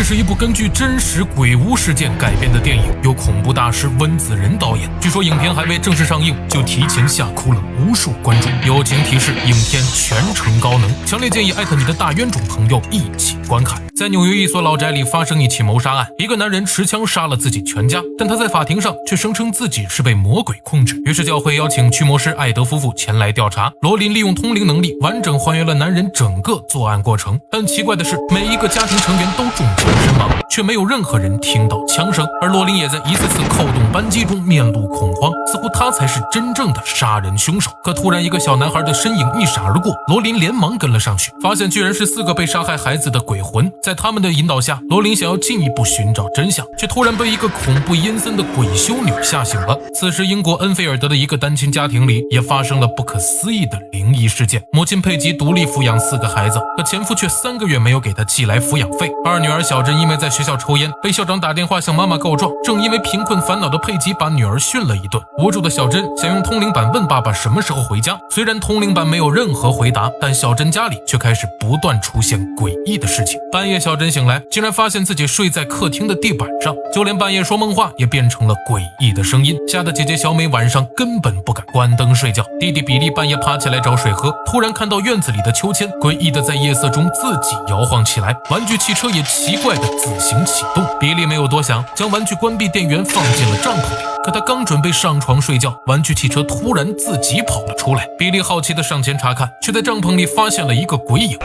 这是一部根据真实鬼屋事件改编的电影，由恐怖大师温子仁导演。据说影片还未正式上映，就提前吓哭了无数观众。友情提示：影片全程高能，强烈建议艾特你的大冤种朋友一起观看。在纽约一所老宅里发生一起谋杀案，一个男人持枪杀了自己全家，但他在法庭上却声称自己是被魔鬼控制。于是教会邀请驱魔师艾德夫妇前来调查。罗琳利用通灵能力完整还原了男人整个作案过程，但奇怪的是，每一个家庭成员都中枪身亡，却没有任何人听到枪声。而罗琳也在一次次扣动扳机中面露恐慌，似乎他才是真正的杀人凶手。可突然一个小男孩的身影一闪而过，罗琳连忙跟了上去，发现居然是4个被杀害孩子的鬼魂。在他们的引导下，罗琳想要进一步寻找真相，却突然被一个恐怖阴森的鬼修女吓醒了。此时英国恩菲尔德的一个单亲家庭里也发生了不可思议的灵异事件。母亲佩吉独立抚养4个孩子，可前夫却3个月没有给她寄来抚养费。二女儿小珍因为在学校抽烟，被校长打电话向妈妈告状。正因为贫困烦恼的佩吉把女儿训了一顿。无助的小珍想用通灵板问爸爸什么时候回家，虽然通灵板没有任何回答，但小珍家里却开始不断出现诡异的事情。半夜小珍醒来，竟然发现自己睡在客厅的地板上，就连半夜说梦话也变成了诡异的声音，吓得姐姐小美晚上根本不敢关灯睡觉。弟弟比利半夜爬起来找水喝，突然看到院子里的秋千诡异的在夜色中自己摇晃起来，玩具汽车也奇怪的自行启动。比利没有多想，将玩具关闭电源放进了帐篷里，可他刚准备上床睡觉，玩具汽车突然自己跑了出来。比利好奇地上前查看，却在帐篷里发现了一个鬼影。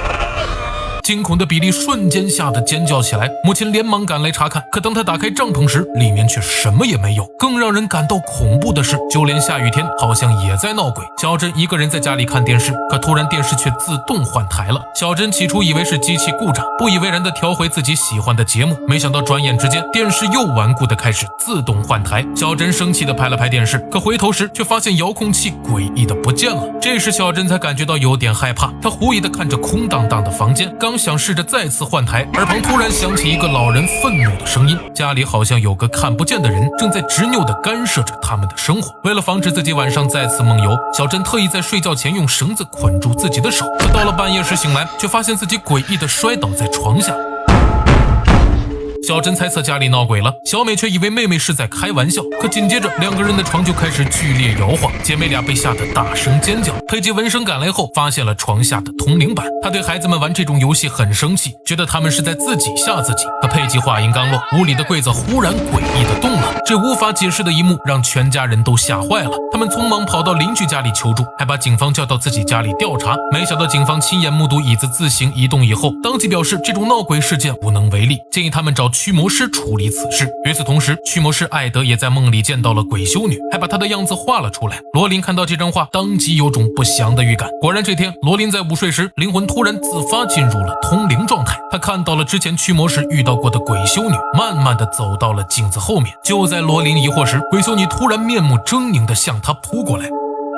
惊恐的比利瞬间吓得尖叫起来，母亲连忙赶来查看，可当他打开帐篷时，里面却什么也没有。更让人感到恐怖的是，就连下雨天好像也在闹鬼。小珍一个人在家里看电视，可突然电视却自动换台了。小珍起初以为是机器故障，不以为然地调回自己喜欢的节目，没想到转眼之间电视又顽固地开始自动换台。小珍生气地拍了拍电视，可回头时却发现遥控器诡异地不见了。这时小珍才感觉到有点害怕，她狐疑地看着空荡荡的房间，刚想试着再次换台，耳旁突然响起一个老人愤怒的声音，家里好像有个看不见的人正在执拗地干涉着他们的生活。为了防止自己晚上再次梦游，小珍特意在睡觉前用绳子捆住自己的手，可到了半夜时醒来，却发现自己诡异地摔倒在床下。小珍猜测家里闹鬼了，小美却以为妹妹是在开玩笑，可紧接着2个人的床就开始剧烈摇晃，姐妹俩被吓得大声尖叫。佩吉闻声赶来后，发现了床下的通灵板，她对孩子们玩这种游戏很生气，觉得他们是在自己吓自己。可佩吉话音刚落，屋里的柜子忽然诡异地动了，这无法解释的一幕让全家人都吓坏了，他们匆忙跑到邻居家里求助，还把警方叫到自己家里调查。没想到警方亲眼目睹椅子自行移动以后，当即表示这种闹鬼事件无能为力，建议他们找驱魔师处理此事。与此同时，驱魔师艾德也在梦里见到了鬼修女，还把她的样子画了出来。罗琳看到这张画，当即有种不祥的预感。果然这天，罗琳在午睡时，灵魂突然自发进入了通灵状态，她看到了之前驱魔时遇到过的鬼修女，慢慢地走到了镜子后面。就在罗琳疑惑时，鬼修女突然面目狰狞地向她扑过来。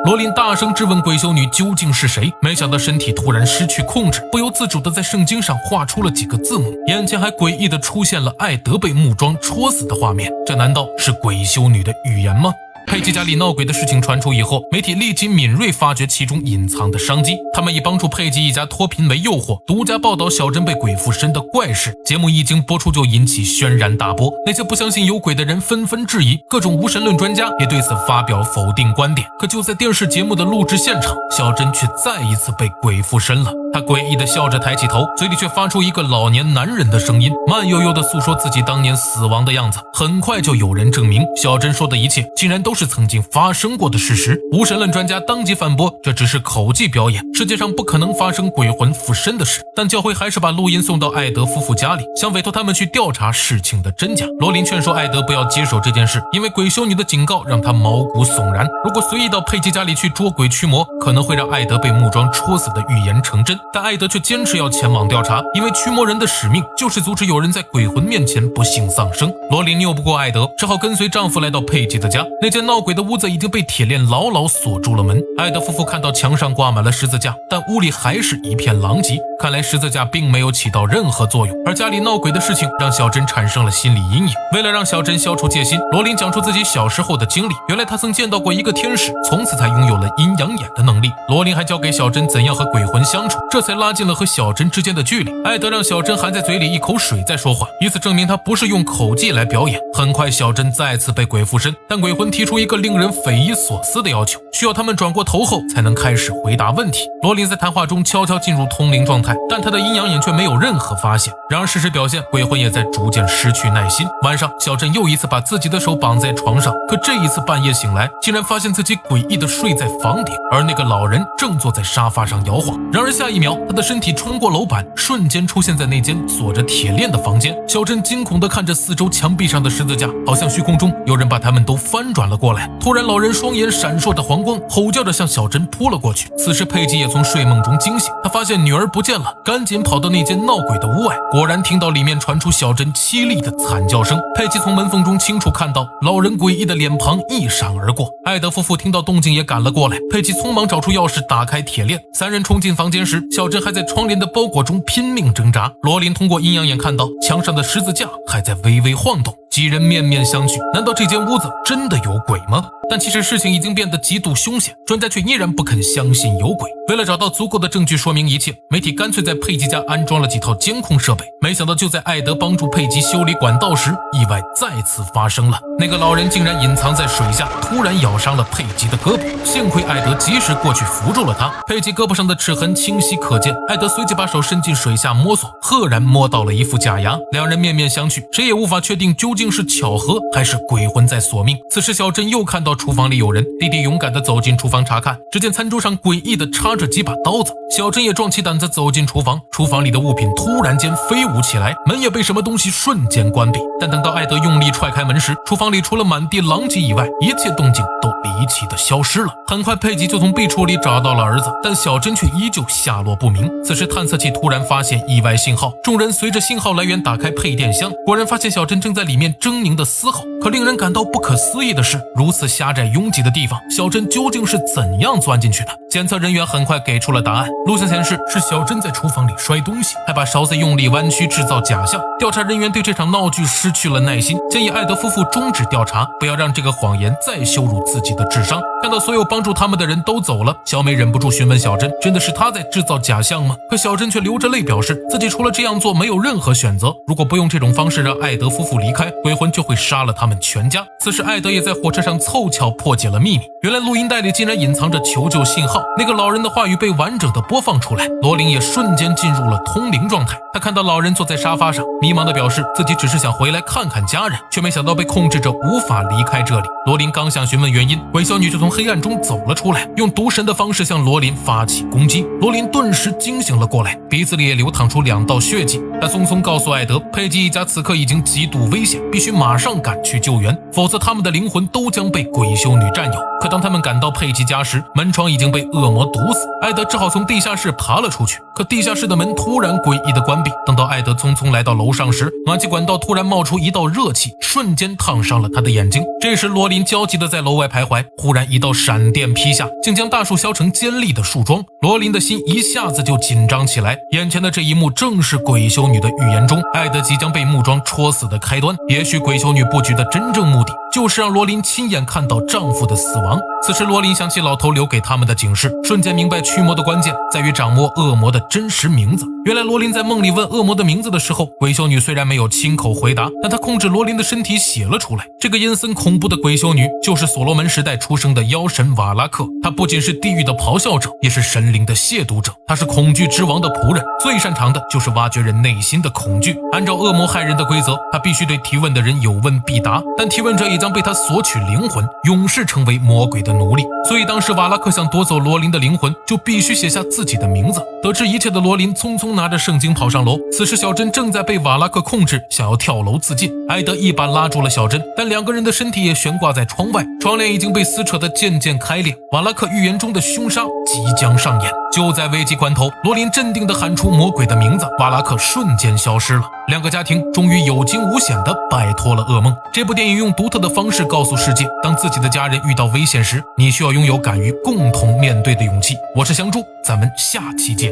罗琳大声质问鬼修女究竟是谁，没想到身体突然失去控制，不由自主地在圣经上画出了几个字母，眼前还诡异地出现了艾德被木桩戳死的画面。这难道是鬼修女的预言吗？佩吉家里闹鬼的事情传出以后，媒体立即敏锐发觉其中隐藏的商机，他们以帮助佩吉一家脱贫为诱惑，独家报道小珍被鬼附身的怪事。节目一经播出就引起轩然大波，那些不相信有鬼的人纷纷质疑，各种无神论专家也对此发表否定观点。可就在电视节目的录制现场，小珍却再一次被鬼附身了。她诡异地笑着抬起头，嘴里却发出一个老年男人的声音，慢悠悠地诉说自己当年死亡的样子。很快就有人证明小珍说的一切竟然都是曾经发生过的事实。无神论专家当即反驳，这只是口技表演，世界上不可能发生鬼魂附身的事。但教会还是把录音送到艾德夫妇家里，想委托他们去调查事情的真假。罗琳劝说艾德不要接手这件事，因为鬼修女的警告让他毛骨悚然，如果随意到佩吉家里去捉鬼驱魔，可能会让艾德被木桩戳死的预言成真。但艾德却坚持要前往调查，因为驱魔人的使命就是阻止有人在鬼魂面前不幸丧生。罗琳拗不过艾德，只好跟随丈夫来到佩吉的家。那间闹鬼的屋子已经被铁链牢牢锁住了门。艾德夫妇看到墙上挂满了十字架，但屋里还是一片狼藉，看来十字架并没有起到任何作用。而家里闹鬼的事情让小珍产生了心理阴影。为了让小珍消除戒心，罗琳讲出自己小时候的经历。原来她曾见到过一个天使，从此才拥有了阴阳眼的能力。罗琳还教给小珍怎样和鬼魂相处，这才拉近了和小珍之间的距离。艾德让小珍含在嘴里一口水再说话，以此证明他不是用口技来表演。很快小珍再次被鬼附身，但鬼魂提出一个令人匪夷所思的要求，需要他们转过头后才能开始回答问题。罗琳在谈话中悄悄进入通灵状态，但他的阴阳眼却没有任何发现。然而事实表现，鬼魂也在逐渐失去耐心。晚上，小珍又一次把自己的手绑在床上，可这一次半夜醒来，竟然发现自己诡异地睡在房顶，而那个老人正坐在沙发上摇晃。然而下一秒，他的身体穿过楼板，瞬间出现在那间锁着铁链的房间。小珍惊恐地看着四周墙壁上的十字架，好像虚空中有人把他们都翻转了过来。突然，老人双眼闪烁着黄光，吼叫着向小珍扑了过去。此时佩吉也从睡梦中惊醒，他发现女儿不见了，赶紧跑到那间闹鬼的屋外，果然听到里面传出小珍凄厉的惨叫声。佩吉从门缝中清楚看到老人诡异的脸庞一闪而过。艾德夫妇听到动静也赶了过来，佩吉匆忙找出钥匙打开铁链。三人冲进房间时，小珍还在窗帘的包裹中拼命挣扎。罗琳通过阴阳眼看到墙上的十字架还在微微晃动，几人面面相觑，难道这间屋子真的有鬼吗？但其实事情已经变得极度凶险，专家却依然不肯相信有鬼。为了找到足够的证据说明一切，媒体干脆在佩吉家安装了几套监控设备。没想到就在艾德帮助佩吉修理管道时，意外再次发生了。那个老人竟然隐藏在水下，突然咬伤了佩吉的胳膊，幸亏艾德及时过去扶住了他。佩吉胳膊上的齿痕清晰可见，艾德随即把手伸进水下摸索，赫然摸到了一副假牙。两人面面相觑，谁也无法确定究竟是巧合还是鬼魂在索命。此时小珍又看到厨房里有人，弟弟勇敢地走进厨房查看，只见餐桌上诡异地插着几把刀子。小珍也壮起胆子走进厨房，厨房里的物品突然间飞舞起来，门也被什么东西瞬间关闭。但等到艾德用力踹开门时，厨房里除了满地狼藉以外，一切动静都离奇地消失了。很快佩吉就从壁橱里找到了儿子，但小珍却依旧下落不明。此时探测器突然发现意外信号，众人随着信号来源打开配电箱，果然发现小珍正在里面狰狞地嘶吼。可令人感到不可思议的是，如此狭窄拥挤的地方，小珍究竟是怎样钻进去的？检测人员很快给出了答案，录像显示是小珍在厨房里摔东西，还把勺子用力弯曲制造假象。调查人员对这场闹剧失去了耐心，建议艾德夫妇终止调查，不要让这个谎言再羞辱自己的智商。看到所有帮助他们的人都走了，小美忍不住询问小珍，真的是她在制造假象吗？可小珍却流着泪表示自己除了这样做没有任何选择，如果不用这种方式让艾德夫妇离开，鬼魂就会杀了他们全家。此时艾德也在火车上凑巧破解了秘密，原来录音带里竟然隐藏着求救信号，那个老人的话语被完整的播放出来。罗琳也瞬间进入了通灵状态，他看到老人坐在沙发上，迷茫地表示自己只是想回来看看家人，却没想到被控制着无法离开这里。罗琳刚想询问原因，鬼小女就从黑暗中走了出来，用毒神的方式向罗琳发起攻击。罗琳顿时惊醒了过来，鼻子里也流淌出2道血迹。他匆匆告诉艾德，佩吉一家此刻已经极度危险，必须马上赶去救援，否则他们的灵魂都将被鬼修女占有。可当他们赶到佩吉家时，门窗已经被恶魔堵死，艾德只好从地下室爬了出去。可地下室的门突然诡异的关闭，等到艾德匆匆来到楼上时，暖气管道突然冒出一道热气，瞬间烫伤了他的眼睛。这时罗琳焦急地在楼外徘徊，忽然一道闪电劈下，竟将大树削成尖利的树桩。罗琳的心一下子就紧张起来，眼前的这一幕正是鬼修女的预言中艾德即将被木桩戳死的开端。也许鬼修女布局的真正目的就是让罗琳亲眼看到丈夫的死亡。此时罗琳想起老头留给他们的警示，瞬间明白驱魔的关键在于掌握恶魔的真实名字。原来罗琳在梦里问恶魔的名字的时候，鬼修女虽然没有亲口回答，但她控制罗琳的身体写了出来。这个阴森恐怖的鬼修女就是所罗门时代出生的妖神瓦拉克，她不仅是地狱的咆哮者，也是神灵的亵渎者。她是恐惧之王的仆人，最擅长的就是挖掘人内心的恐惧。按照恶魔害人的规则，他必须对提问的人有问必答，但提问者也将被他索取灵魂，永世成为魔鬼的奴隶。所以当时瓦拉克想夺走罗琳的灵魂，就必须写下自己的名字。得知一切的罗琳匆匆拿着圣经跑上楼，此时小珍正在被瓦拉克控制，想要跳楼自尽。艾德一把拉住了小珍，但2个人的身体也悬挂在窗外，窗帘已经被撕扯得渐渐开裂。瓦拉克预言中的凶杀即将上演。就在危急关头，罗琳镇定地喊出魔鬼的名字，瓦拉克瞬间消失了。2个家庭终于有惊无险地摆脱了噩梦。这部电影用独特的方式告诉世界，当自己的家人遇到危险时，你需要拥有敢于共同面对的勇气。我是香猪，咱们下期见。